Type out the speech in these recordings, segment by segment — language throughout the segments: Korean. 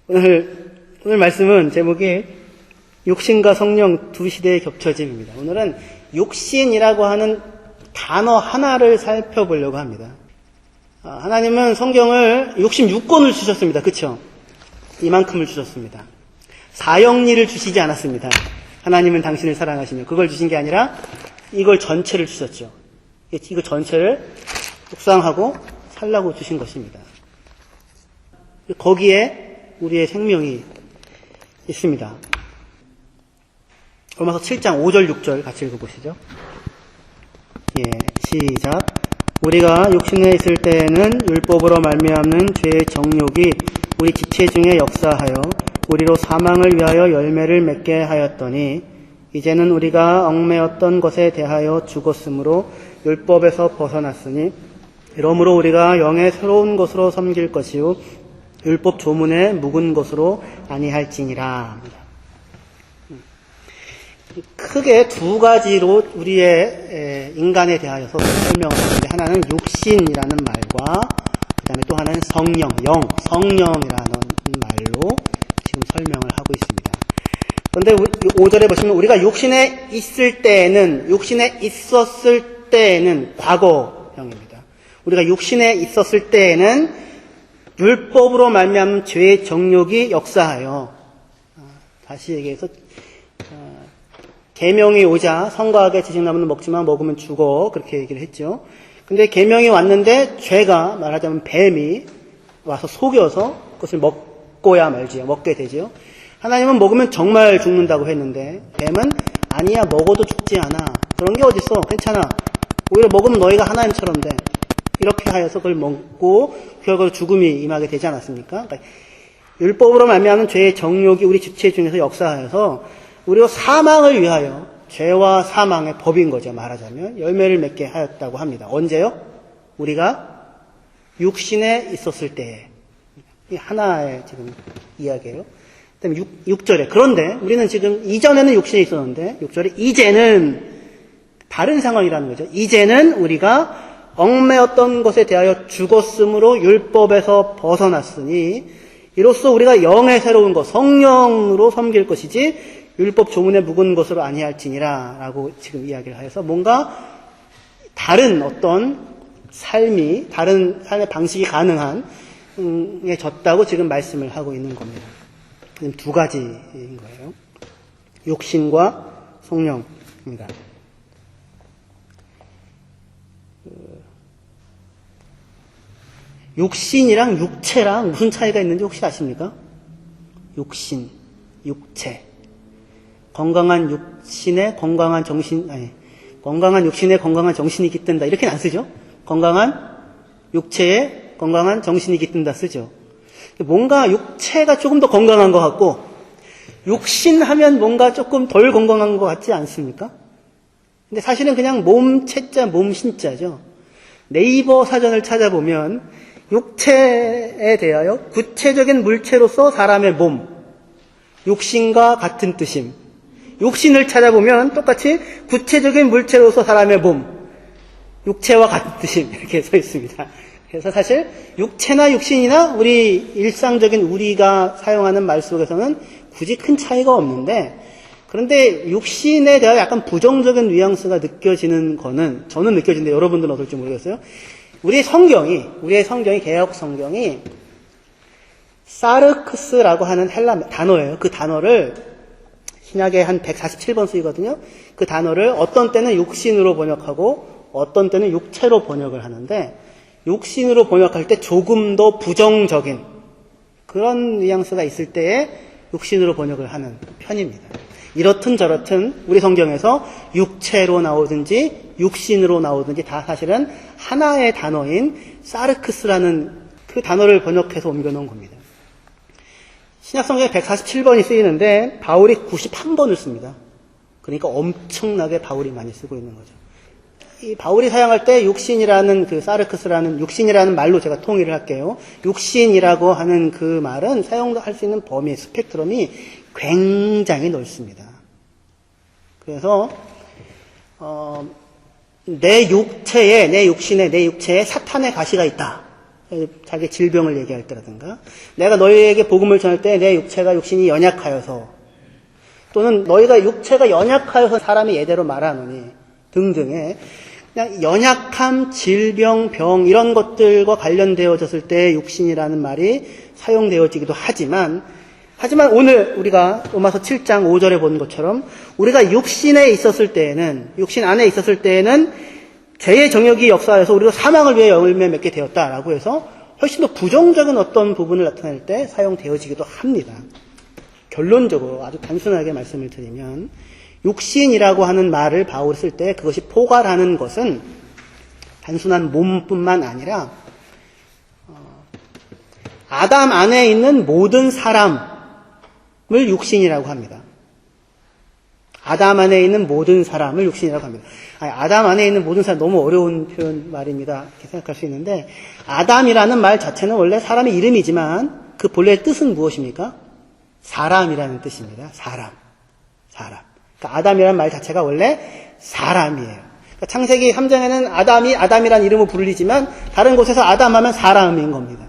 오늘 말씀은 제목이 육신과 성령 두 시대의 겹쳐짐입니다. 오늘은 육신이라고 하는 단어 하나를 살펴보려고 합니다. 하나님은 성경을 66권을 주셨습니다. 그렇죠? 이만큼을 주셨습니다. 사형리를 주시지 않았습니다. 하나님은 당신을 사랑하시며 그걸 주신 게 아니라 이걸 전체를 주셨죠. 이거 전체를 묵상하고 살라고 주신 것입니다. 거기에 우리의 생명이 있습니다. 로마서 7장 5절 6절 같이 읽어보시죠. 시작. 우리가 육신에 있을 때에는 율법으로 말미암는 죄의 정욕이 우리 지체 중에 역사하여 우리로 사망을 위하여 열매를 맺게 하였더니 이제는 우리가 얽매였던 것에 대하여 죽었으므로 율법에서 벗어났으니 이러므로 우리가 영의 새로운 것으로 섬길 것이요 율법 조문에 묵은 것으로 아니할지니라. 크게 두 가지로 우리의 인간에 대하여서 설명을 하는데 하나는 육신이라는 말과 그 다음에 또 하나는 성령, 성령이라는 말로 지금 설명을 하고 있습니다. 그런데 5절에 보시면 우리가 육신에 있을 때에는, 육신에 있었을 때에는 과거형입니다. 우리가 육신에 있었을 때에는 율법으로 말미암은 죄의 정욕이 역사하여, 다시 얘기해서 계명이 오자 성과하게 지식나무는 먹지만 먹으면 죽어 그렇게 얘기를 했죠. 근데 계명이 왔는데 죄가 말하자면 뱀이 와서 속여서 그것을 먹고야 말지요. 먹게 되지요. 하나님은 먹으면 정말 죽는다고 했는데 뱀은 아니야 먹어도 죽지 않아. 그런 게 어딨어. 괜찮아. 오히려 먹으면 너희가 하나님처럼 돼. 이렇게 하여서 그걸 먹고 결과로 죽음이 임하게 되지 않았습니까? 그러니까 율법으로 말미암은 죄의 정욕이 우리 지체 중에서 역사하여서 우리가 사망을 위하여 죄와 사망의 법인 거죠. 말하자면 열매를 맺게 하였다고 합니다. 언제요? 우리가 육신에 있었을 때에. 이 하나의 지금 이야기예요. 그다음에 6절에 그런데 우리는 지금 이전에는 육신에 있었는데 6절에 이제는 다른 상황이라는 거죠. 이제는 우리가 얽매였던 것에 대하여 죽었으므로 율법에서 벗어났으니 이로써 우리가 영의 새로운 것 성령으로 섬길 것이지 율법 조문에 묵은 것으로 아니할지니라 라고 지금 이야기를 하여서 뭔가 다른 어떤 삶이, 다른 삶의 방식이 가능한 게 졌다고 지금 말씀을 하고 있는 겁니다. 두 가지인 거예요. 육신과 성령입니다. 육신이랑 육체랑 무슨 차이가 있는지 혹시 아십니까? 육신, 육체. 건강한 육신에 건강한 정신, 건강한 육신에 건강한 정신이 깃든다. 이렇게는 안 쓰죠? 건강한 육체에 건강한 정신이 깃든다 쓰죠. 뭔가 육체가 조금 더 건강한 것 같고, 육신 하면 뭔가 조금 덜 건강한 것 같지 않습니까? 근데 사실은 그냥 몸체자, 몸신자죠. 네이버 사전을 찾아보면, 육체에 대하여 구체적인 물체로서 사람의 몸, 육신과 같은 뜻임. 육신을 찾아보면 똑같이 구체적인 물체로서 사람의 몸, 육체와 같은 뜻임 이렇게 써 있습니다. 그래서 사실 육체나 육신이나 우리 일상적인 우리가 사용하는 말 속에서는 굳이 큰 차이가 없는데 그런데 육신에 대한 약간 부정적인 뉘앙스가 느껴지는 거는 저는 느껴지는데 여러분들은 어떨지 모르겠어요. 우리의 성경이 개역 성경이 사르크스라고 하는 헬라 단어예요. 그 단어를 신약에 한 147번 쓰이거든요. 그 단어를 어떤 때는 육신으로 번역하고 어떤 때는 육체로 번역을 하는데 육신으로 번역할 때 조금 더 부정적인 그런 뉘앙스가 있을 때에 육신으로 번역을 하는 편입니다. 이렇든 저렇든 우리 성경에서 육체로 나오든지 육신으로 나오든지 다 사실은 하나의 단어인 사르크스라는 그 단어를 번역해서 옮겨놓은 겁니다. 신약성경에 147번이 쓰이는데 바울이 91번을 씁니다. 그러니까 엄청나게 바울이 많이 쓰고 있는 거죠. 이 바울이 사용할 때 육신이라는 그 사르크스라는 육신이라는 말로 제가 통일을 할게요. 육신이라고 하는 그 말은 사용할 수 있는 범위, 스펙트럼이 굉장히 넓습니다. 그래서 내 육체에 사탄의 가시가 있다. 자기 질병을 얘기할 때라든가, 내가 너희에게 복음을 전할 때 내 육체가 육신이 연약하여서, 또는 너희가 육체가 연약하여서 사람이 예대로 말하노니 등등의 그냥 연약함, 질병, 병 이런 것들과 관련되어졌을 때 육신이라는 말이 사용되어지기도 하지만 오늘 우리가 로마서 7장 5절에 본 것처럼 우리가 육신에 있었을 때에는, 육신 안에 있었을 때에는 죄의 정욕이 역사하여서 우리가 사망을 위해 열매 맺게 되었다라고 해서 훨씬 더 부정적인 어떤 부분을 나타낼 때 사용되어지기도 합니다. 결론적으로 아주 단순하게 말씀을 드리면 육신이라고 하는 말을 바울이 쓸 때 그것이 포괄하는 것은 단순한 몸뿐만 아니라 아담 안에 있는 모든 사람을 육신이라고 합니다. 아담 안에 있는 모든 사람을 육신이라고 합니다. 아담 안에 있는 모든 사람, 너무 어려운 표현 말입니다. 이렇게 생각할 수 있는데, 아담이라는 말 자체는 원래 사람의 이름이지만 그 본래 뜻은 무엇입니까? 사람이라는 뜻입니다. 사람. 그러니까 아담이라는 말 자체가 원래 사람이에요. 그러니까 창세기 3장에는 아담이 아담이라는 이름으로 불리지만 다른 곳에서 아담하면 사람인 겁니다.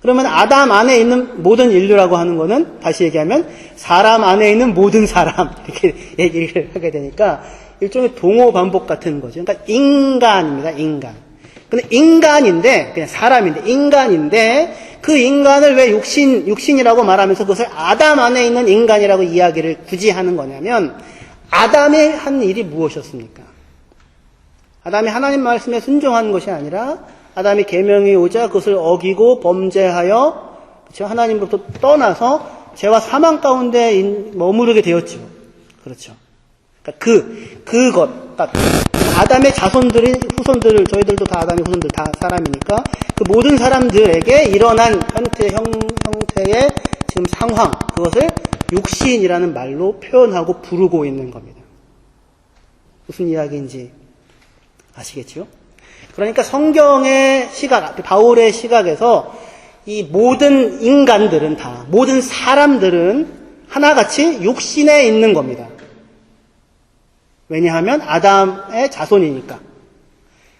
그러면 아담 안에 있는 모든 인류라고 하는 거는 다시 얘기하면 사람 안에 있는 모든 사람 이렇게 얘기를 하게 되니까 일종의 동호 반복 같은 거죠. 그러니까 인간입니다. 인간. 근데 인간인데 그냥 사람인데 인간인데 그 인간을 왜 육신이라고 말하면서 그것을 아담 안에 있는 인간이라고 이야기를 굳이 하는 거냐면 아담이 한 일이 무엇이었습니까? 아담이 하나님 말씀에 순종하는 것이 아니라 아담이 계명이 오자 그것을 어기고 범죄하여 그렇죠? 하나님으로부터 떠나서 죄와 사망 가운데 머무르게 되었죠. 그렇죠. 그러니까 그러니까 아담의 후손들을 저희들도 다 아담의 후손들 다 사람이니까 그 모든 사람들에게 일어난 형태의 지금 상황 그것을 육신이라는 말로 표현하고 부르고 있는 겁니다. 무슨 이야기인지 아시겠죠? 그러니까 성경의 시각, 바울의 시각에서 이 모든 인간들은 다, 모든 사람들은 하나같이 육신에 있는 겁니다. 왜냐하면 아담의 자손이니까.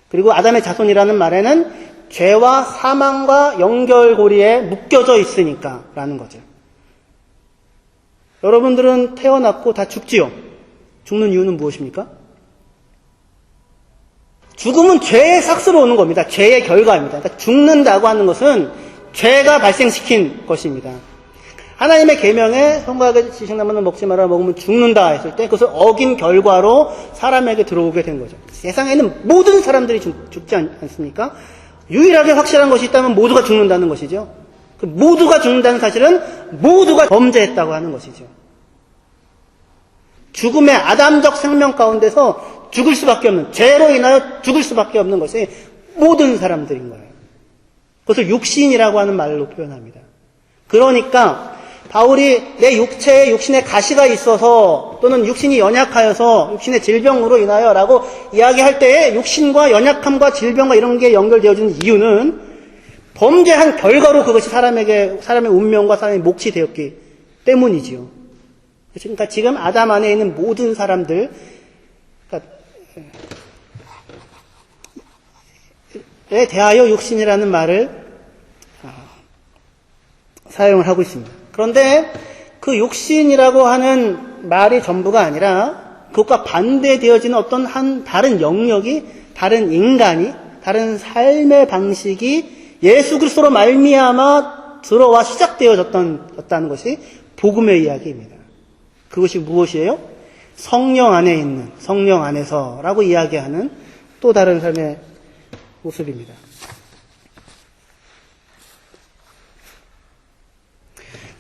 그리고 아담의 자손이라는 말에는 죄와 사망과 연결고리에 묶여져 있으니까 라는 거죠. 여러분들은 태어났고 다 죽지요? 죽는 이유는 무엇입니까? 죽음은 죄의 삭스로 오는 겁니다. 죄의 결과입니다. 그러니까 죽는다고 하는 것은 죄가 발생시킨 것입니다. 하나님의 계명에 성곽의 지식나무는 먹지 마라 먹으면 죽는다 했을 때 그것을 어긴 결과로 사람에게 들어오게 된 거죠. 세상에는 모든 사람들이 죽지 않습니까? 유일하게 확실한 것이 있다면 모두가 죽는다는 것이죠. 그 모두가 죽는다는 사실은 모두가 범죄했다고 하는 것이죠. 죽음의 아담적 생명 가운데서 죽을 수밖에 없는, 죄로 인하여 죽을 수밖에 없는 것이 모든 사람들인 거예요. 그것을 육신이라고 하는 말로 표현합니다. 그러니까 바울이 내 육체에 육신에 가시가 있어서 또는 육신이 연약하여서 육신의 질병으로 인하여 라고 이야기할 때에 육신과 연약함과 질병과 이런 게 연결되어지는 이유는 범죄한 결과로 그것이 사람의 운명과 사람의 몫이 되었기 때문이지요. 그러니까 지금 아담 안에 있는 모든 사람들, 에 대하여 육신이라는 말을 사용을 하고 있습니다. 그런데 그 육신이라고 하는 말이 전부가 아니라 그것과 반대되어지는 어떤 다른 영역이, 다른 인간이, 다른 삶의 방식이 예수 그리스도로 말미암아 들어와 시작되어졌다는 것이 복음의 이야기입니다. 그것이 무엇이에요? 성령 안에 있는, 성령 안에서라고 이야기하는 또 다른 삶의 모습입니다.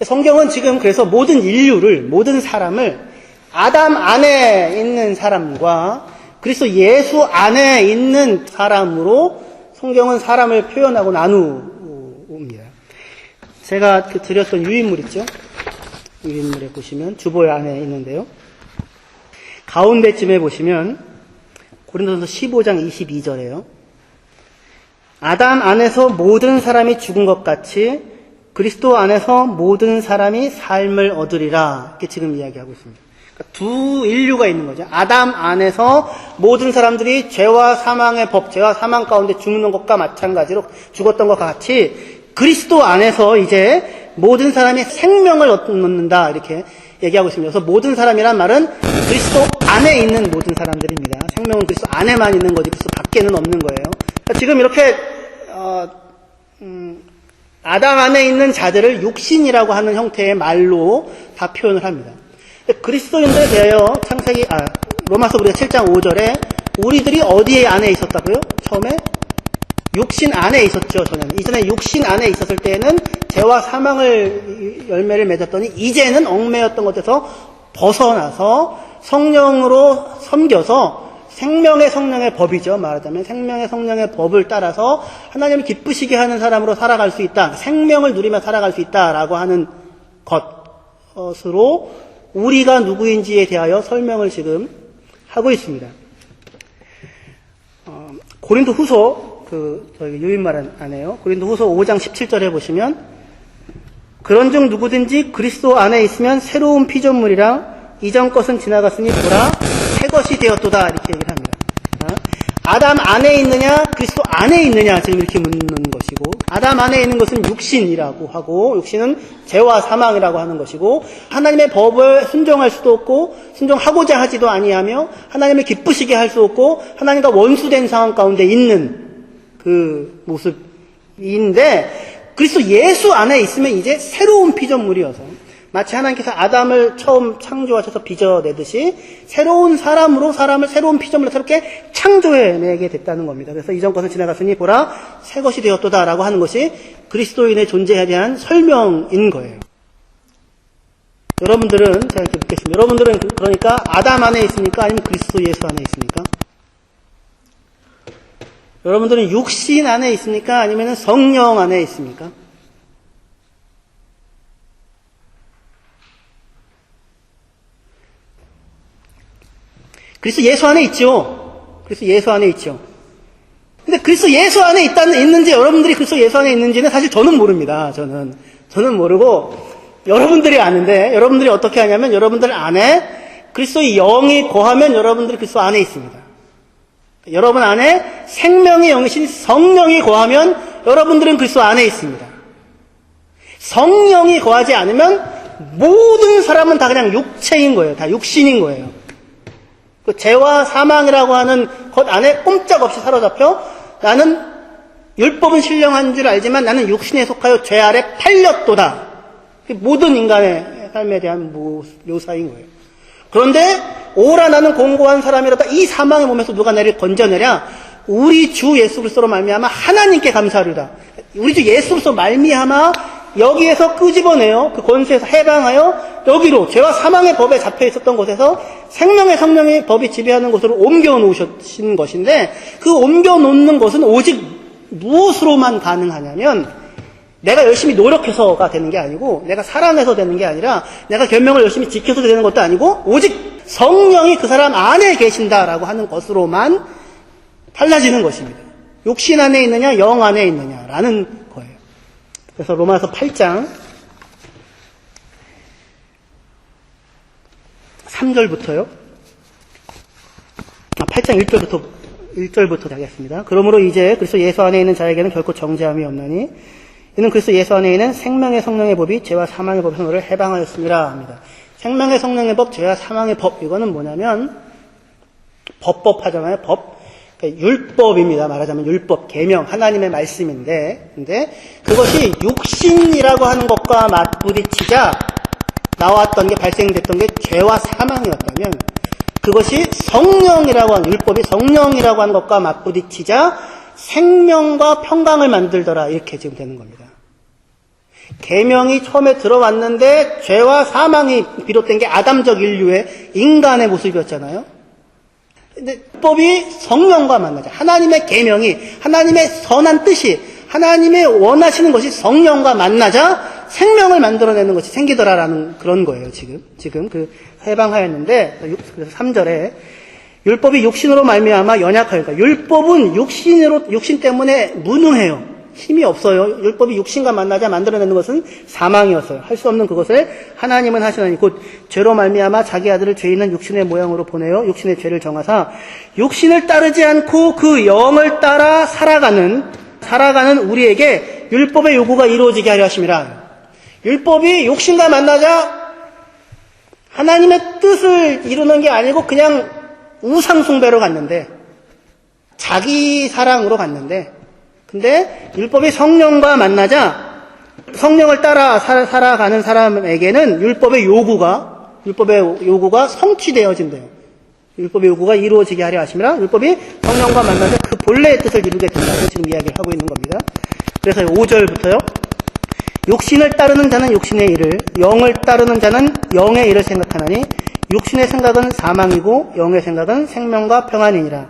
성경은 지금 그래서 모든 인류를, 모든 사람을 아담 안에 있는 사람과 그리스도 예수 안에 있는 사람으로 성경은 사람을 표현하고 나누옵니다. 제가 드렸던 유인물 있죠? 유인물에 보시면 주보 안에 있는데요. 가운데쯤에 보시면 고린도전서 15장 22절에요. 아담 안에서 모든 사람이 죽은 것 같이 그리스도 안에서 모든 사람이 삶을 얻으리라. 이렇게 지금 이야기하고 있습니다. 두 인류가 있는 거죠. 아담 안에서 모든 사람들이 죄와 사망의 법, 죄와 사망 가운데 죽는 것과 마찬가지로 죽었던 것과 같이 그리스도 안에서 이제 모든 사람이 생명을 얻는다 이렇게 얘기하고 있습니다. 그래서 모든 사람이란 말은 그리스도 안에 있는 모든 사람들입니다. 생명은 그리스도 안에만 있는 거지 그리스도 밖에는 없는 거예요. 그러니까 지금 이렇게 아담 안에 있는 자들을 육신이라고 하는 형태의 말로 다 표현을 합니다. 그리스도인들에 대하여 로마서 우리가 7장 5절에 우리들이 어디에 안에 있었다고요? 처음에 육신 안에 있었죠. 이전에 육신 안에 있었을 때에는 죄와 사망을 열매를 맺었더니 이제는 얽매였던 것에서 벗어나서 성령으로 섬겨서 생명의 성령의 법이죠. 말하자면 생명의 성령의 법을 따라서 하나님을 기쁘시게 하는 사람으로 살아갈 수 있다. 생명을 누리며 살아갈 수 있다라고 하는 것으로 우리가 누구인지에 대하여 설명을 지금 하고 있습니다. 고린도 후서, 저희 유인말 안에요. 고린도 후서 5장 17절에 보시면, 그런즉 누구든지 그리스도 안에 있으면 새로운 피조물이라 이전 것은 지나갔으니 보라, 새 것이 되었도다. 이렇게 얘기를 합니다. 아담 안에 있느냐, 그리스도 안에 있느냐, 지금 이렇게 묻는 것이고, 아담 안에 있는 것은 육신이라고 하고, 육신은 죄와 사망이라고 하는 것이고, 하나님의 법을 순종할 수도 없고, 순종하고자 하지도 아니하며, 하나님을 기쁘시게 할 수 없고, 하나님과 원수된 상황 가운데 있는 그 모습인데, 그리스도 예수 안에 있으면 이제 새로운 피조물이어서, 마치 하나님께서 아담을 처음 창조하셔서 빚어내듯이 새로운 사람으로 사람을 새로운 피조물로 새롭게 창조해내게 됐다는 겁니다. 그래서 이전 것은 지나갔으니 보라 새 것이 되었도다라고 하는 것이 그리스도인의 존재에 대한 설명인 거예요. 여러분들은 제가 이렇게 묻겠습니다. 여러분들은 그러니까 아담 안에 있습니까? 아니면 그리스도 예수 안에 있습니까? 여러분들은 육신 안에 있습니까? 아니면 성령 안에 있습니까? 그리스도 예수 안에 있죠. 그리스도 예수 안에 있죠. 근데 그리스도 예수 안에 있는지 여러분들이 그리스도 예수 안에 있는지는 사실 저는 모릅니다. 저는 모르고 여러분들이 아는데 여러분들이 어떻게 하냐면 여러분들 안에 그리스도의 영이 거하면 여러분들이 그리스도 안에 있습니다. 여러분 안에 생명의 영이신 성령이 거하면 여러분들은 그리스도 안에 있습니다. 성령이 거하지 않으면 모든 사람은 다 그냥 육체인 거예요. 다 육신인 거예요. 그 죄와 사망이라고 하는 것 안에 꼼짝없이 사로잡혀 나는 율법은 신령한 줄 알지만 나는 육신에 속하여 죄 아래 팔렸도다. 모든 인간의 삶에 대한 묘사인 거예요. 그런데 오라 나는 공고한 사람이라다 이 사망의 몸에서 누가 나를 건져내랴 우리 주 예수 그리스도로 말미암아 하나님께 감사하리다. 우리 주 예수 그리스도 말미암아 여기에서 끄집어내요. 그 권세에서 해방하여 여기로 죄와 사망의 법에 잡혀 있었던 곳에서 생명의 성령의 법이 지배하는 곳으로 옮겨 놓으신 것인데 그 옮겨 놓는 것은 오직 무엇으로만 가능하냐면 내가 열심히 노력해서가 되는 게 아니고 내가 사랑해서 되는 게 아니라 내가 계명을 열심히 지켜서 되는 것도 아니고 오직 성령이 그 사람 안에 계신다라고 하는 것으로만 달라지는 것입니다. 육신 안에 있느냐 영 안에 있느냐라는 거예요. 그래서 로마서 8장 3절부터요. 8장 1절부터 하겠습니다. 그러므로 이제 그리스도 예수 안에 있는 자에게는 결코 정죄함이 없나니 이는 그리스도 예수 안에 있는 생명의 성령의 법이 죄와 사망의 법에서 너를 해방하였습니다 합니다. 생명의 성령의 법, 죄와 사망의 법 이거는 뭐냐면 법법 하잖아요. 법. 그러니까 율법입니다. 말하자면 율법, 계명, 하나님의 말씀인데 근데 그것이 육신이라고 하는 것과 맞부딪히자 나왔던 게 발생됐던 게 죄와 사망이었다면 그것이 성령이라고 하는 율법이 성령이라고 하는 것과 맞부딪히자 생명과 평강을 만들더라 이렇게 지금 되는 겁니다. 계명이 처음에 들어왔는데 죄와 사망이 비롯된 게 아담적 인류의 인간의 모습이었잖아요. 근데 율법이 성령과 만나자 하나님의 계명이 하나님의 선한 뜻이 하나님의 원하시는 것이 성령과 만나자 생명을 만들어내는 것이 생기더라라는 그런 거예요. 지금 그 해방하였는데 그래서 3절에 율법이 육신으로 말미암아 연약하니까 율법은 육신 때문에 무능해요. 힘이 없어요. 율법이 육신과 만나자 만들어내는 것은 사망이었어요. 할 수 없는 그것을 하나님은 하시나니 곧 죄로 말미암아 자기 아들을 죄 있는 육신의 모양으로 보내어 육신의 죄를 정하사 육신을 따르지 않고 그 영을 따라 살아가는 우리에게 율법의 요구가 이루어지게 하려 하심이라. 율법이 육신과 만나자 하나님의 뜻을 이루는 게 아니고 그냥 우상 숭배로 갔는데, 자기 사랑으로 갔는데, 근데 율법이 성령과 만나자 성령을 따라 살아가는 사람에게는 율법의 요구가 성취되어진대요. 율법의 요구가 이루어지게 하려 하심이라. 율법이 성령과 만나자 그 본래의 뜻을 이루게 된다고 지금 이야기를 하고 있는 겁니다. 그래서 5절부터요. 육신을 따르는 자는 육신의 일을, 영을 따르는 자는 영의 일을 생각하나니 육신의 생각은 사망이고 영의 생각은 생명과 평안이니라.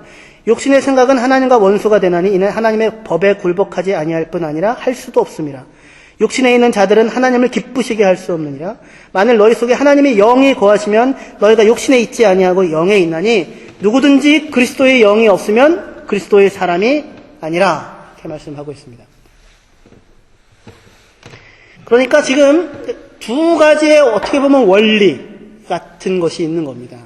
육신의 생각은 하나님과 원수가 되나니 이는 하나님의 법에 굴복하지 아니할 뿐 아니라 할 수도 없음이라. 육신에 있는 자들은 하나님을 기쁘시게 할 수 없느니라. 만일 너희 속에 하나님의 영이 거하시면 너희가 육신에 있지 아니하고 영에 있나니 누구든지 그리스도의 영이 없으면 그리스도의 사람이 아니라. 이렇게 말씀하고 있습니다. 그러니까 지금 두 가지의 어떻게 보면 원리 같은 것이 있는 겁니다.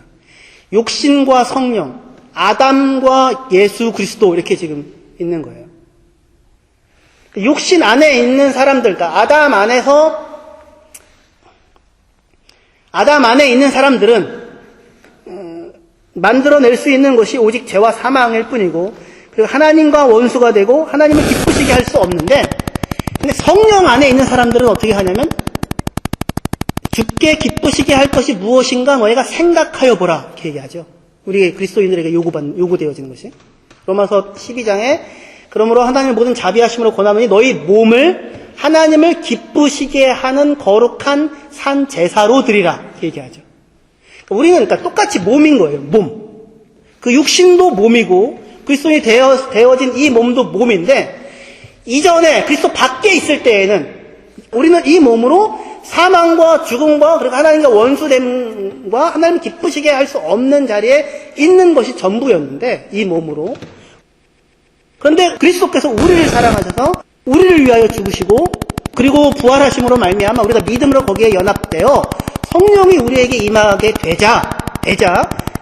육신과 성령, 아담과 예수 그리스도 이렇게 지금 있는 거예요. 육신 안에 있는 사람들, 그러니까 아담 안에 있는 사람들은 만들어낼 수 있는 것이 오직 죄와 사망일 뿐이고, 그리고 하나님과 원수가 되고 하나님을 기쁘시게 할 수 없는데, 근데 성령 안에 있는 사람들은 어떻게 하냐면 주께 기쁘시게 할 것이 무엇인가 너희가 생각하여 보라 이렇게 얘기하죠. 우리 그리스도인들에게 요구되어지는 것이. 로마서 12장에 그러므로 하나님의 모든 자비하심으로 권하노니 너희 몸을 하나님을 기쁘시게 하는 거룩한 산 제사로 드리라 이렇게 얘기하죠. 우리는 그러니까 똑같이 몸인 거예요. 몸. 그 육신도 몸이고 그리스도인이 되어진 이 몸도 몸인데, 이전에 그리스도 밖에 있을 때에는 우리는 이 몸으로 사망과 죽음과 그리고 하나님과 원수됨과 하나님 기쁘시게 할 수 없는 자리에 있는 것이 전부였는데, 이 몸으로. 그런데 그리스도께서 우리를 사랑하셔서 우리를 위하여 죽으시고 그리고 부활하심으로 말미암아 우리가 믿음으로 거기에 연합되어 성령이 우리에게 임하게 되자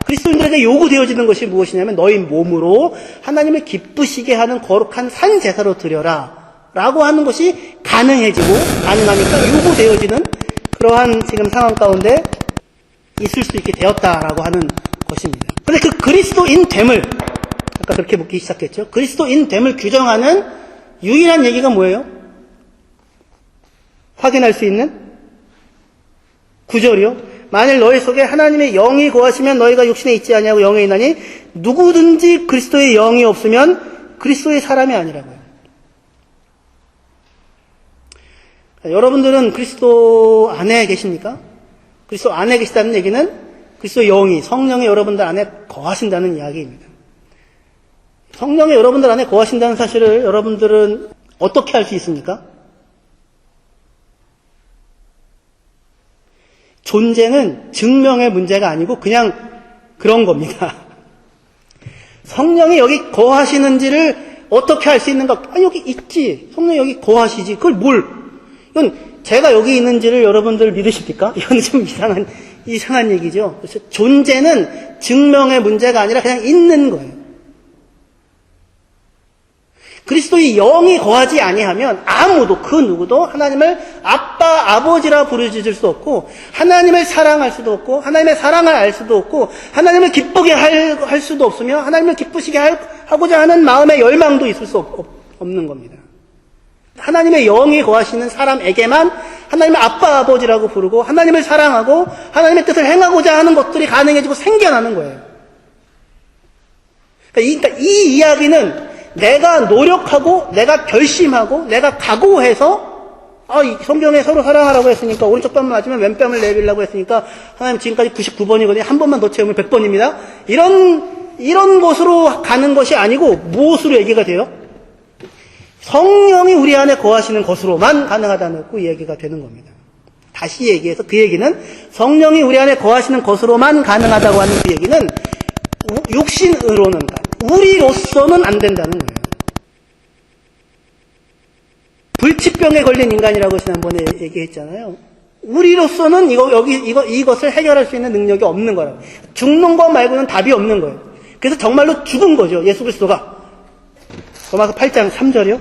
그리스도인들에게 요구되어지는 것이 무엇이냐면 너희 몸으로 하나님을 기쁘시게 하는 거룩한 산 제사로 드려라 라고 하는 것이 가능하니까 요구되어지는 그러한 지금 상황 가운데 있을 수 있게 되었다라고 하는 것입니다. 그런데 그 그리스도인됨을, 아까 그렇게 묻기 시작했죠. 그리스도인됨을 규정하는 유일한 얘기가 뭐예요? 확인할 수 있는 9절이요. 만일 너희 속에 하나님의 영이 거하시면 너희가 육신에 있지 아니하고 영에 있나니 누구든지 그리스도의 영이 없으면 그리스도의 사람이 아니라고요. 여러분들은 그리스도 안에 계십니까? 그리스도 안에 계시다는 얘기는 그리스도의 영이, 성령이 여러분들 안에 거하신다는 이야기입니다. 성령이 여러분들 안에 거하신다는 사실을 여러분들은 어떻게 알 수 있습니까? 존재는 증명의 문제가 아니고 그냥 그런 겁니다. 성령이 여기 거하시는지를 어떻게 알 수 있는가? 아니, 여기 있지. 성령이 여기 거하시지. 이건 제가 여기 있는지를 여러분들 믿으십니까? 이건 좀 이상한 얘기죠. 그래서 존재는 증명의 문제가 아니라 그냥 있는 거예요. 그리스도의 영이 거하지 아니하면 아무도 그 누구도 하나님을 아빠, 아버지라 부르짖을 수 없고 하나님을 사랑할 수도 없고 하나님의 사랑을 알 수도 없고 하나님을 기쁘게 할 수도 없으며 하나님을 기쁘시게 하고자 하는 마음의 열망도 있을 수 없는 겁니다. 하나님의 영이 거하시는 사람에게만 하나님의 아빠, 아버지라고 부르고 하나님을 사랑하고 하나님의 뜻을 행하고자 하는 것들이 가능해지고 생겨나는 거예요. 그러니까 이 이야기는 내가 노력하고 내가 결심하고 내가 각오해서 성경에 서로 사랑하라고 했으니까 오른쪽 뺨을 맞으면 왼뺨을 내밀라고 했으니까 하나님 지금까지 99번이거든요. 한 번만 더 채우면 100번입니다. 이런 것으로 가는 것이 아니고 무엇으로 얘기가 돼요? 성령이 우리 안에 거하시는 것으로만 가능하다는 그 얘기가 되는 겁니다. 다시 얘기해서 그 얘기는 성령이 우리 안에 거하시는 것으로만 가능하다고 하는 그 얘기는 육신으로는 우리로서는 안 된다는 거예요. 불치병에 걸린 인간이라고 지난번에 얘기했잖아요. 우리로서는 이것을 해결할 수 있는 능력이 없는 거라고. 죽는 것 말고는 답이 없는 거예요. 그래서 정말로 죽은 거죠. 예수 그리스도가. 로마서 8장 3절이요.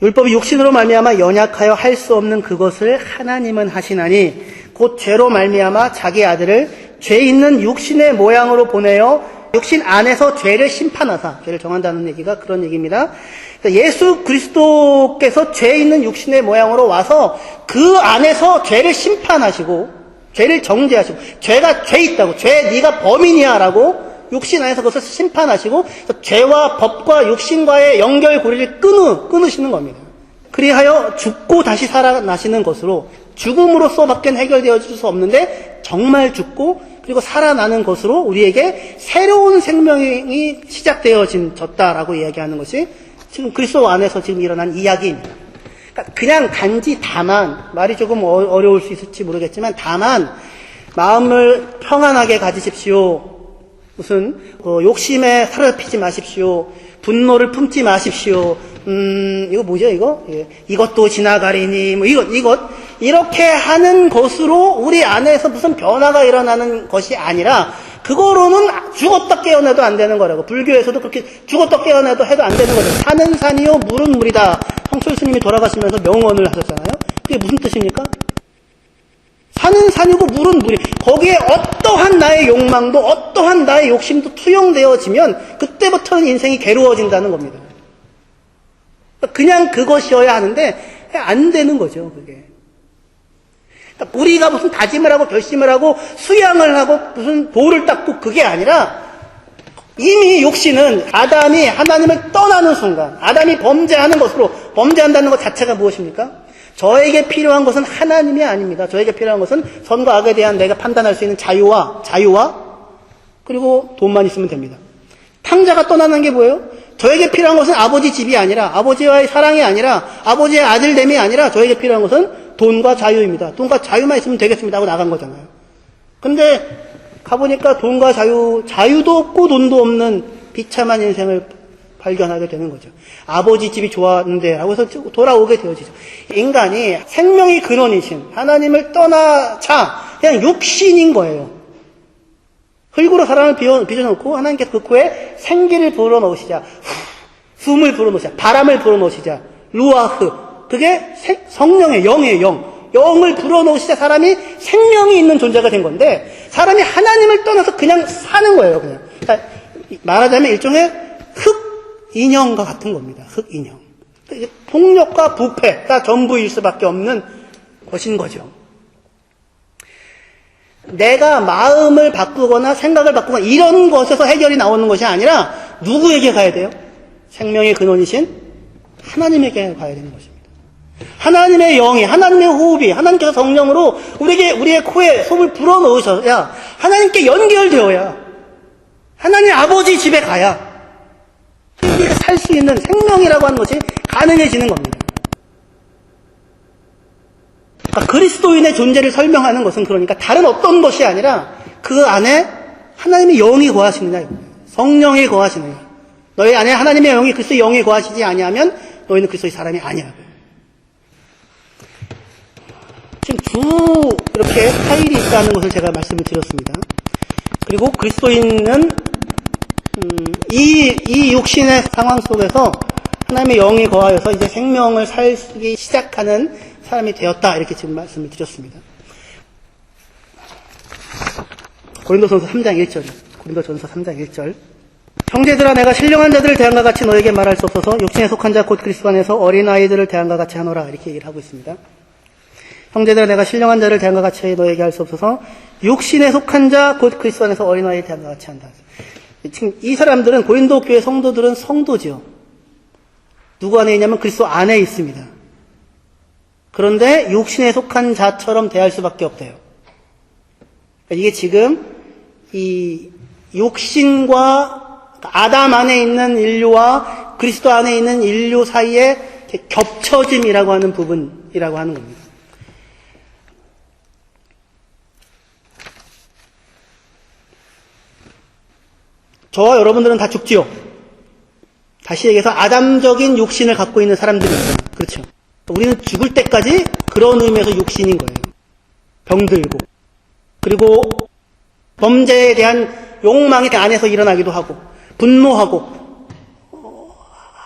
율법이 육신으로 말미암아 연약하여 할 수 없는 그것을 하나님은 하시나니 곧 죄로 말미암아 자기 아들을 죄 있는 육신의 모양으로 보내어 육신 안에서 죄를 심판하사, 죄를 정한다는 얘기가 그런 얘기입니다. 예수 그리스도께서 죄 있는 육신의 모양으로 와서 그 안에서 죄를 심판하시고 죄를 정죄하시고 죄가 죄 있다고, 죄 네가 범인이야 라고 육신 안에서 그것을 심판하시고 죄와 법과 육신과의 연결고리를 끊으시는 겁니다. 그리하여 죽고 다시 살아나시는 것으로, 죽음으로서밖에 해결되어질 수 없는데 정말 죽고 그리고 살아나는 것으로 우리에게 새로운 생명이 시작되어졌다라고 이야기하는 것이 지금 그리스도 안에서 지금 일어난 이야기입니다. 그러니까 그냥 단지 다만, 말이 조금 어려울 수 있을지 모르겠지만 다만 마음을 평안하게 가지십시오. 무슨 욕심에 사로잡히지 마십시오. 분노를 품지 마십시오. 이거 뭐죠, 이거? 예. 이것도 지나가리니, 이것. 이렇게 하는 것으로 우리 안에서 무슨 변화가 일어나는 것이 아니라, 그거로는 죽었다 깨어나도 안 되는 거라고. 불교에서도 그렇게 죽었다 깨어나도 해도 안 되는 거죠. 산은 산이요, 물은 물이다. 성철 스님이 돌아가시면서 명언을 하셨잖아요. 그게 무슨 뜻입니까? 산은 산이고 물은 물이. 거기에 어떠한 나의 욕망도 어떠한 나의 욕심도 투영되어지면 그때부터는 인생이 괴로워진다는 겁니다. 그냥 그것이어야 하는데 안 되는 거죠, 그게. 그러니까 우리가 무슨 다짐을 하고 결심을 하고 수양을 하고 무슨 도를 닦고 그게 아니라 이미 욕심은 아담이 하나님을 떠나는 순간, 아담이 범죄하는 것으로, 범죄한다는 것 자체가 무엇입니까? 저에게 필요한 것은 하나님이 아닙니다. 저에게 필요한 것은 선과 악에 대한 내가 판단할 수 있는 자유와 그리고 돈만 있으면 됩니다. 탕자가 떠나는 게 뭐예요? 저에게 필요한 것은 아버지 집이 아니라, 아버지와의 사랑이 아니라, 아버지의 아들됨이 아니라 저에게 필요한 것은 돈과 자유입니다. 돈과 자유만 있으면 되겠습니다 하고 나간 거잖아요. 근데 가보니까 돈과 자유도 없고 돈도 없는 비참한 인생을 발견하게 되는 거죠. 아버지 집이 좋았는데 하고 해서 돌아오게 되어지죠. 인간이 생명의 근원이신 하나님을 떠나자 그냥 육신인 거예요. 흙으로 사람을 빚어놓고 하나님께서 그 코에 생기를 불어넣으시자, 숨을 불어넣으시자, 바람을 불어넣으시자, 루아흐, 그게 성령의 영의 영을 불어넣으시자 사람이 생명이 있는 존재가 된 건데, 사람이 하나님을 떠나서 그냥 사는 거예요. 그냥. 그러니까 말하자면 일종의 흙 인형과 같은 겁니다. 흑인형. 폭력과 부패가 전부일 수밖에 없는 것인 거죠. 내가 마음을 바꾸거나 생각을 바꾸거나 이런 것에서 해결이 나오는 것이 아니라 누구에게 가야 돼요? 생명의 근원이신 하나님에게 가야 되는 것입니다. 하나님의 영이, 하나님의 호흡이, 하나님께서 성령으로 우리의 코에 솜을 불어넣으셔야 하나님께 연결되어야 하나님 아버지 집에 가야 우리가 살 수 있는 생명이라고 하는 것이 가능해지는 겁니다. 그러니까 그리스도인의 존재를 설명하는 것은 그러니까 다른 어떤 것이 아니라 그 안에 하나님의 영이 거하시느냐, 성령이 거하시느냐. 너희 안에 하나님의 영이 그리스도의 영이 거하시지 아니하면 너희는 그리스도의 사람이 아니라고. 지금 이렇게 파일이 있다는 것을 제가 말씀을 드렸습니다. 그리고 그리스도인은 이 육신의 상황 속에서 하나님의 영이 거하여서 이제 생명을 살기 시작하는 사람이 되었다. 이렇게 지금 말씀을 드렸습니다. 고린도전서 3장 1절. 고린도전서 3장 1절. 형제들아, 내가 신령한 자들을 대한과 같이 너에게 말할 수 없어서 육신에 속한 자 곧 그리스도 안에서 어린아이들을 대한과 같이 하노라. 이렇게 얘기를 하고 있습니다. 형제들아, 내가 신령한 자를 대한과 같이 너에게 할 수 없어서 육신에 속한 자 곧 그리스도 안에서 어린아이를 대한과 같이 한다. 지금 이 사람들은, 고린도 교회 성도들은 성도죠. 누구 안에 있냐면 그리스도 안에 있습니다. 그런데 육신에 속한 자처럼 대할 수밖에 없대요. 이게 지금 이 육신과 아담 안에 있는 인류와 그리스도 안에 있는 인류 사이에 겹쳐짐이라고 하는 부분이라고 하는 겁니다. 저와 여러분들은 다 죽지요. 다시 얘기해서 아담적인 육신을 갖고 있는 사람들입니다. 그렇죠. 우리는 죽을 때까지 그런 의미에서 육신인 거예요. 병들고. 그리고 범죄에 대한 욕망이 그 안에서 일어나기도 하고, 분노하고,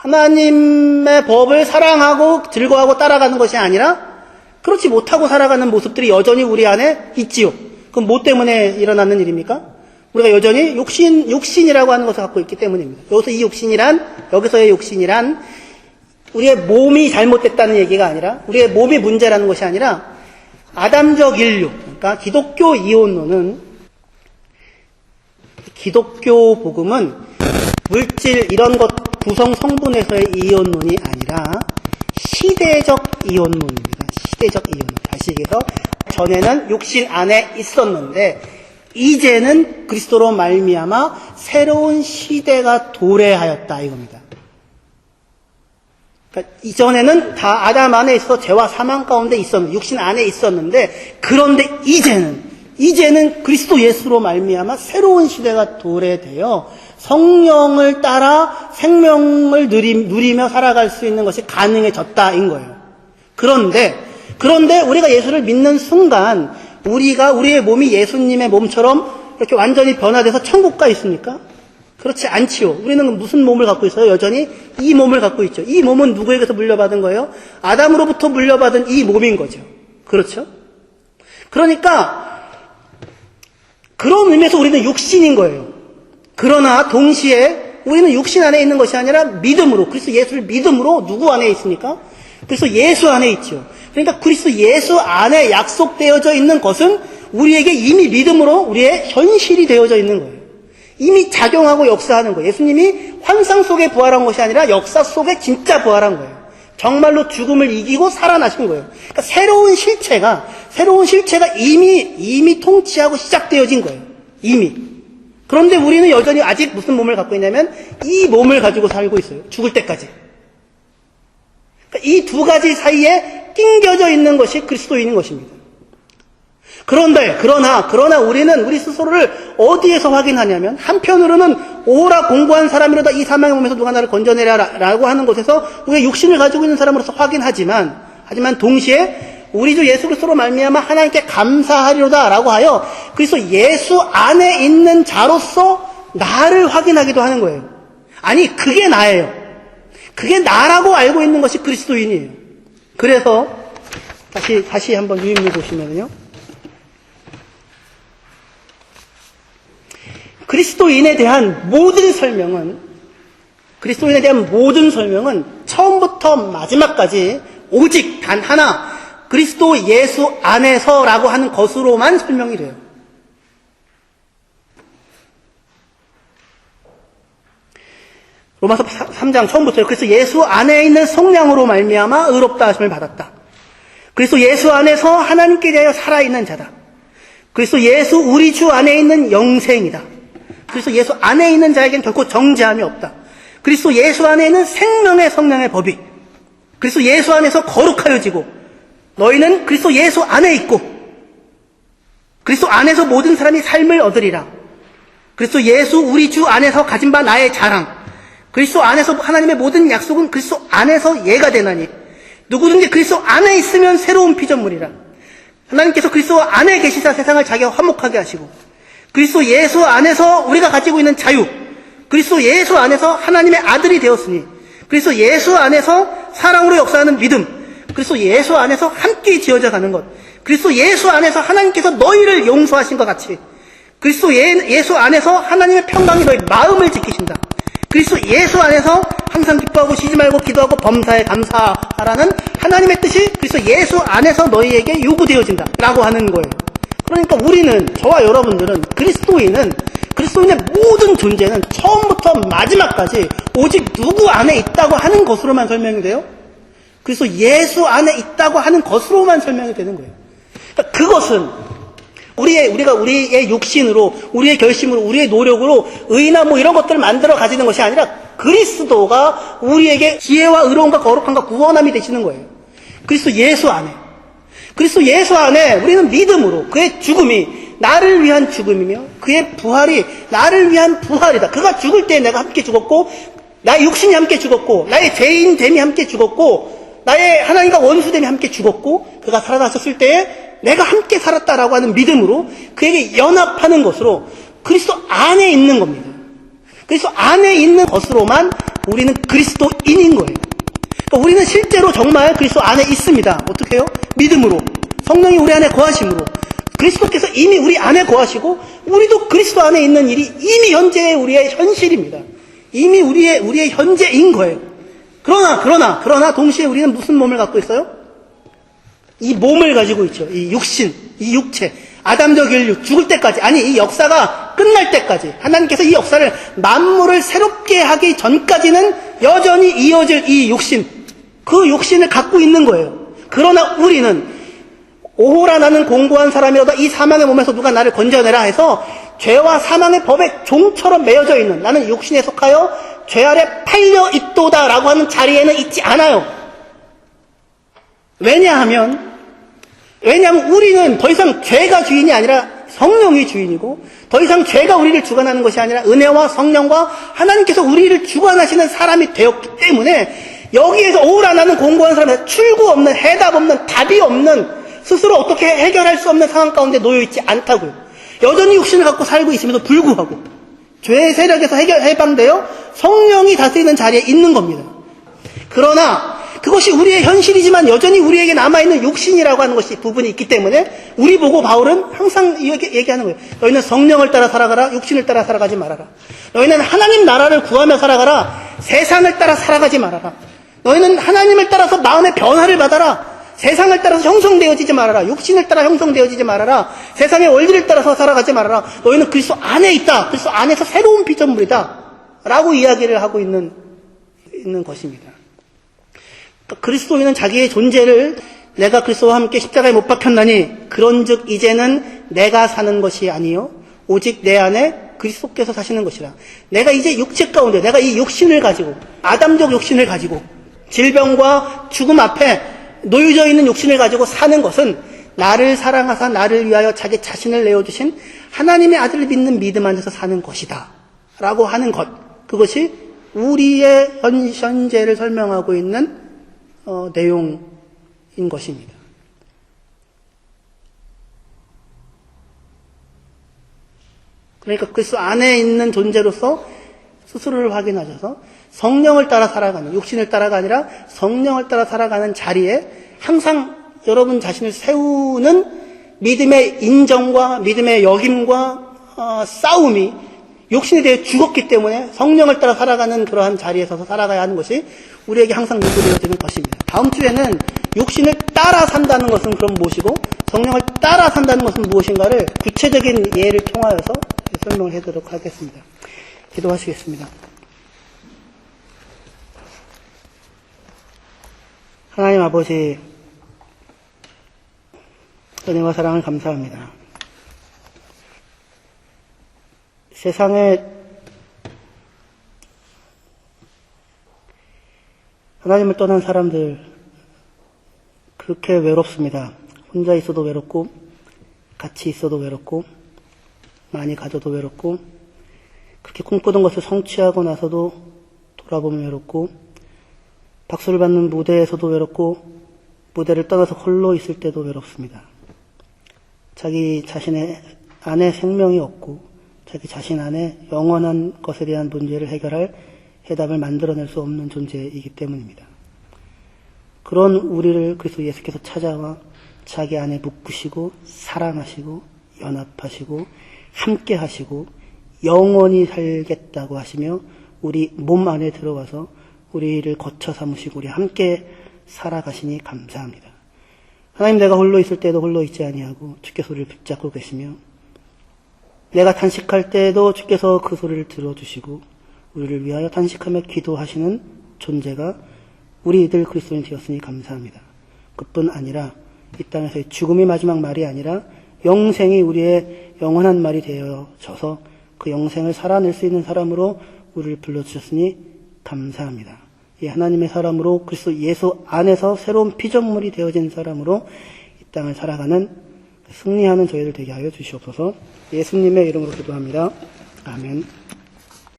하나님의 법을 사랑하고 즐거워하고 따라가는 것이 아니라 그렇지 못하고 살아가는 모습들이 여전히 우리 안에 있지요. 그럼 뭐 때문에 일어나는 일입니까? 우리가 여전히 육신이라고 하는 것을 갖고 있기 때문입니다. 여기서의 욕신이란 우리의 몸이 잘못됐다는 얘기가 아니라, 우리의 몸이 문제라는 것이 아니라 아담적 인류, 그러니까 기독교 이혼론은, 기독교 복음은 물질 이런 것 구성 성분에서의 이혼론이 아니라 시대적 이혼론입니다. 시대적 이혼론. 다시 얘기해서 전에는 육신 안에 있었는데 이제는 그리스도로 말미암아 새로운 시대가 도래하였다 이겁니다. 그러니까 이전에는 다 아담 안에 있어서 죄와 사망 가운데 있었는데, 육신 안에 있었는데, 그런데 이제는 그리스도 예수로 말미암아 새로운 시대가 도래되어 성령을 따라 생명을 누리며 살아갈 수 있는 것이 가능해졌다인 거예요. 그런데 우리가 예수를 믿는 순간 우리의 몸이 예수님의 몸처럼 이렇게 완전히 변화돼서 천국 가 있습니까? 그렇지 않지요. 우리는 무슨 몸을 갖고 있어요? 여전히 이 몸을 갖고 있죠. 이 몸은 누구에게서 물려받은 거예요? 아담으로부터 물려받은 이 몸인 거죠. 그렇죠? 그러니까 그런 의미에서 우리는 육신인 거예요. 그러나 동시에 우리는 육신 안에 있는 것이 아니라 믿음으로, 그리스도 예수를 믿음으로 누구 안에 있습니까? 그리스도 예수 안에 있죠. 그러니까 그리스도 예수 안에 약속되어져 있는 것은 우리에게 이미 믿음으로 우리의 현실이 되어져 있는 거예요. 이미 작용하고 역사하는 거예요. 예수님이 환상 속에 부활한 것이 아니라 역사 속에 진짜 부활한 거예요. 정말로 죽음을 이기고 살아나신 거예요. 그러니까 새로운 실체가 이미 통치하고 시작되어진 거예요. 이미. 그런데 우리는 여전히 아직 무슨 몸을 갖고 있냐면 이 몸을 가지고 살고 있어요. 죽을 때까지. 그러니까 이 두 가지 사이에 낑겨져 있는 것이 그리스도인인 것입니다. 그러나 우리 스스로를 어디에서 확인하냐면, 한편으로는 오라 공부한 사람이로다 이 사망의 몸에서 누가 나를 건져내라라고 하는 곳에서 우리가 육신을 가지고 있는 사람으로서 확인하지만 동시에 우리 주 예수 그리스도로 말미암아 하나님께 감사하리로다라고 하여 그래서 예수 안에 있는 자로서 나를 확인하기도 하는 거예요. 아니, 그게 나예요. 그게 나라고 알고 있는 것이 그리스도인이에요. 그래서 다시 한번 유인물 보시면요. 그리스도인에 대한 모든 설명은 처음부터 마지막까지 오직 단 하나, 그리스도 예수 안에서라고 하는 것으로만 설명이 돼요. 로마서 3장 처음부터요. 그래서 예수 안에 있는 성령으로 말미암아 의롭다 하심을 받았다. 그래서 예수 안에서 하나님께 대하여 살아있는 자다. 그래서 예수 우리 주 안에 있는 영생이다. 그래서 예수 안에 있는 자에게는 결코 정죄함이 없다. 그리스도 예수 안에 있는 생명의 성령의 법이, 그리스도 예수 안에서 거룩하여지고, 너희는 그리스도 예수 안에 있고, 그리스도 안에서 모든 사람이 삶을 얻으리라. 그리스도 예수 우리 주 안에서 가진 바 나의 자랑, 그리스도 안에서 하나님의 모든 약속은 그리스도 안에서 예가 되나니, 누구든지 그리스도 안에 있으면 새로운 피조물이라. 하나님께서 그리스도 안에 계시사 세상을 자기와 화목하게 하시고, 그리스도 예수 안에서 우리가 가지고 있는 자유, 그리스도 예수 안에서 하나님의 아들이 되었으니, 그리스도 예수 안에서 사랑으로 역사하는 믿음, 그리스도 예수 안에서 함께 지어져 가는 것, 그리스도 예수 안에서 하나님께서 너희를 용서하신 것 같이, 그리스도 예수 안에서 하나님의 평강이 너희 마음을 지키신다. 그리스도 예수 안에서 항상 기뻐하고 쉬지 말고 기도하고 범사에 감사하라는 하나님의 뜻이 그리스도 예수 안에서 너희에게 요구되어진다 라고 하는 거예요. 그러니까 우리는, 저와 여러분들은, 그리스도인의 모든 존재는 처음부터 마지막까지 오직 누구 안에 있다고 하는 것으로만 설명이 돼요. 그래서 예수 안에 있다고 하는 것으로만 설명이 되는 거예요. 그러니까 그것은 우리의 육신으로, 우리의 결심으로, 우리의 노력으로 의나 이런 것들을 만들어 가지는 것이 아니라 그리스도가 우리에게 지혜와 의로움과 거룩함과 구원함이 되시는 거예요. 그리스도 예수 안에 우리는 믿음으로 그의 죽음이 나를 위한 죽음이며 그의 부활이 나를 위한 부활이다. 그가 죽을 때 내가 함께 죽었고 나의 육신이 함께 죽었고, 나의 죄인됨이 함께 죽었고, 나의 하나님과 원수됨이 함께 죽었고, 그가 살아나셨을 때에 내가 함께 살았다라고 하는 믿음으로 그에게 연합하는 것으로 그리스도 안에 있는 겁니다. 그리스도 안에 있는 것으로만 우리는 그리스도인인 거예요. 그러니까 우리는 실제로 정말 그리스도 안에 있습니다. 어떻게 해요? 믿음으로. 성령이 우리 안에 거하심으로. 그리스도께서 이미 우리 안에 거하시고 우리도 그리스도 안에 있는 일이 이미 현재의 우리의 현실입니다. 이미 우리의 현재인 거예요. 그러나 동시에 우리는 무슨 몸을 갖고 있어요? 이 몸을 가지고 있죠. 이 육신, 이 육체, 아담적 인류, 죽을 때까지, 아니 이 역사가 끝날 때까지 하나님께서 이 역사를 만물을 새롭게 하기 전까지는 여전히 이어질 이 육신, 그 육신을 갖고 있는 거예요. 그러나 우리는 오호라 나는 공고한 사람이로다 이 사망의 몸에서 누가 나를 건져내라 해서 죄와 사망의 법에 종처럼 매여져 있는 나는 육신에 속하여 죄 아래 팔려 있도다라고 하는 자리에는 있지 않아요. 왜냐하면 우리는 더 이상 죄가 주인이 아니라 성령이 주인이고 더 이상 죄가 우리를 주관하는 것이 아니라 은혜와 성령과 하나님께서 우리를 주관하시는 사람이 되었기 때문에 여기에서 오호라 나는 공고한 사람에서 출구 없는 해답 없는 답이 없는 스스로 어떻게 해결할 수 없는 상황 가운데 놓여 있지 않다고요. 여전히 육신을 갖고 살고 있음에도 불구하고 죄의 세력에서 해방되어 성령이 다스리는 자리에 있는 겁니다. 그러나 그것이 우리의 현실이지만 여전히 우리에게 남아있는 육신이라고 하는 것이 부분이 있기 때문에 우리 보고 바울은 항상 얘기하는 거예요. 너희는 성령을 따라 살아가라. 육신을 따라 살아가지 말아라. 너희는 하나님 나라를 구하며 살아가라. 세상을 따라 살아가지 말아라. 너희는 하나님을 따라서 마음의 변화를 받아라. 세상을 따라서 형성되어지지 말아라. 육신을 따라 형성되어지지 말아라. 세상의 원리를 따라서 살아가지 말아라. 너희는 그리스도 안에 있다. 그리스도 안에서 새로운 피조물이다. 라고 이야기를 하고 있는 것입니다. 그리스도인은 자기의 존재를 내가 그리스도와 함께 십자가에 못 박혔나니 그런즉 이제는 내가 사는 것이 아니요 오직 내 안에 그리스도께서 사시는 것이라. 내가 이제 육체 가운데 내가 이 육신을 가지고 아담적 육신을 가지고 질병과 죽음 앞에 놓여져 있는 육신을 가지고 사는 것은 나를 사랑하사 나를 위하여 자기 자신을 내어주신 하나님의 아들을 믿는 믿음 안에서 사는 것이다 라고 하는 것, 그것이 우리의 현재를 설명하고 있는 내용인 것입니다. 그러니까 그리스도 안에 있는 존재로서 스스로를 확인하셔서 성령을 따라 살아가는, 육신을 따라가 아니라 성령을 따라 살아가는 자리에 항상 여러분 자신을 세우는 믿음의 인정과 믿음의 역임과 싸움이 육신에 대해 죽었기 때문에 성령을 따라 살아가는 그러한 자리에 서서 살아가야 하는 것이 우리에게 항상 요구되어지는 것입니다. 다음 주에는 육신을 따라 산다는 것은 그럼 무엇이고 성령을 따라 산다는 것은 무엇인가를 구체적인 예를 통하여서 설명을 해드리도록 하겠습니다. 기도하시겠습니다. 하나님 아버지, 은혜와 사랑을 감사합니다. 세상에 하나님을 떠난 사람들 그렇게 외롭습니다. 혼자 있어도 외롭고 같이 있어도 외롭고 많이 가져도 외롭고 그렇게 꿈꾸던 것을 성취하고 나서도 돌아보면 외롭고 박수를 받는 무대에서도 외롭고 무대를 떠나서 홀로 있을 때도 외롭습니다. 자기 자신의 안에 생명이 없고 자기 자신 안에 영원한 것에 대한 문제를 해결할 해답을 만들어낼 수 없는 존재이기 때문입니다. 그런 우리를 그리스도 예수께서 찾아와 자기 안에 묶으시고 사랑하시고 연합하시고 함께 하시고 영원히 살겠다고 하시며 우리 몸 안에 들어와서 우리를 거처 삼으시고 우리 함께 살아가시니 감사합니다. 하나님, 내가 홀로 있을 때도 홀로 있지 아니하고 주께서 우리를 붙잡고 계시며 내가 단식할 때에도 주께서 그 소리를 들어주시고 우리를 위하여 단식하며 기도하시는 존재가 우리들 그리스도인이 되었으니 감사합니다. 그뿐 아니라 이 땅에서의 죽음이 마지막 말이 아니라 영생이 우리의 영원한 말이 되어져서 그 영생을 살아낼 수 있는 사람으로 우리를 불러주셨으니 감사합니다. 이 하나님의 사람으로 그리스도 예수 안에서 새로운 피조물이 되어진 사람으로 이 땅을 살아가는 승리하는 저희들 되게 하여 주시옵소서. 예수님의 이름으로 기도합니다. 아멘.